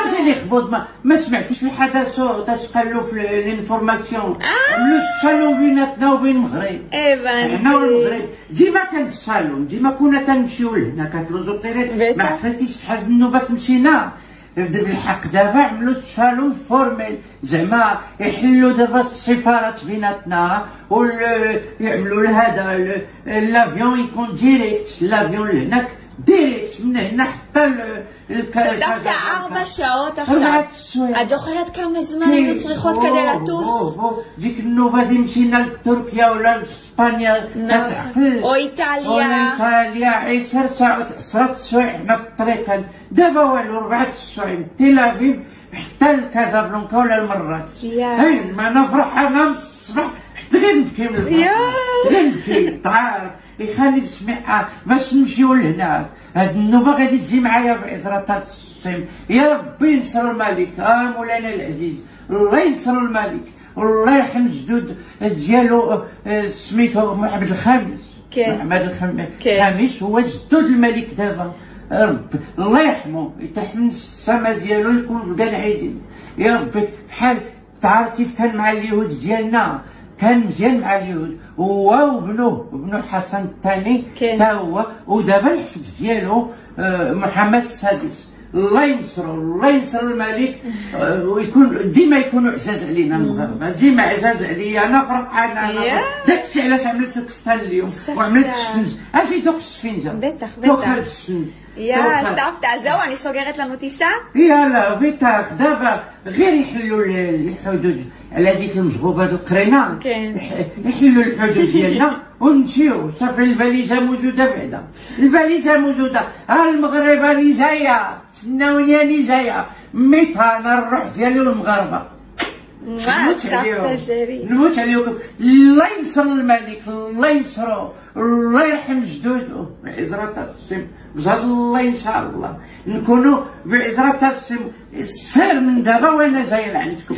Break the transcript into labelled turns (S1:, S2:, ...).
S1: ماشي اللي خبوط ما سمعتوش الحدث تاش قالوا في الانفورماسيون عملوا الصالون بيناتنا وبين المغرب. حنا والمغرب ديما كان الصالون، ديما كنا تنمشيو لهنا كانت لوزوطيريت ما عقلتيش بحال النوبه مشينا بالحق. دابا عملوا الصالون فورميل زعما يحلوا دابا السفارات بيناتنا ويعملوا لهذا لافيون يكون ديريكت، لافيون لهناك ديريكت من هنا حتى
S2: صافي 4 ساعات 4 ساعات ادخلت كم زمان تصريخات كديرها توس.
S1: ديك النوبه اللي مشينا لتركيا ولا لاسبانيا كتعقل ايطاليا 10 ساعات 10 سوايع حنا في الطريق. دابا والو 4 سوايع من تل ابيب حتى لكازابلانكا ولا المرات. هاي ما نفرح انا من الصباح حتى غير نبكي من الفرح، غير نبكي تعرف يخلي تسمع باش نمشيو لهناك. هاد النوبه غادي تجي معايا بعزرة الصيم. يا ربي ينصر الملك مولانا العزيز، الله ينصر الملك والله يرحم جدود ديالو سميتو محمد الخامس. محمد الخامس هو جدود الملك دابا، ربي الله يرحمو يتحمل السما ديالو يكون في كاع العيدين. يا ربي بحال تعرف كيف كان مع اليهود ديالنا، كان مزيان مع اليهود هو وبنوه حسن الثاني تا هو، ودابا الحفد ديالو محمد السادس. الله ينصرو الله ينصر الملك ويكون ديما يكونوا عزاز علينا المغاربه، ديما عزاز عليا انا فرحانه. انا داكشي علاش عملت الكفتان اليوم وعملت السنج. اجي دوك السفنجه دوك السنج
S2: يا استعفت عزاواني صغيرة لنوتيسا.
S1: يلا بيتاخ دابا غير يحلوا الحدود على ديك المجغوبه القرينه، يحلوا الحدود ديالنا ونمشيو. صافي الباليجه موجوده بعدا، الباليجه موجوده. ها المغرب راني جايه، تسناوني راني جايه. ميت انا الروح ديالي والمغاربه نموت عليكم. الله ينصر الملك، الله ينصرو، الله يرحم جدودو بعزرة السم. بجد الله ان شاء الله نكونوا بعزرة السم السير من دابا وانا جايه لعندكم.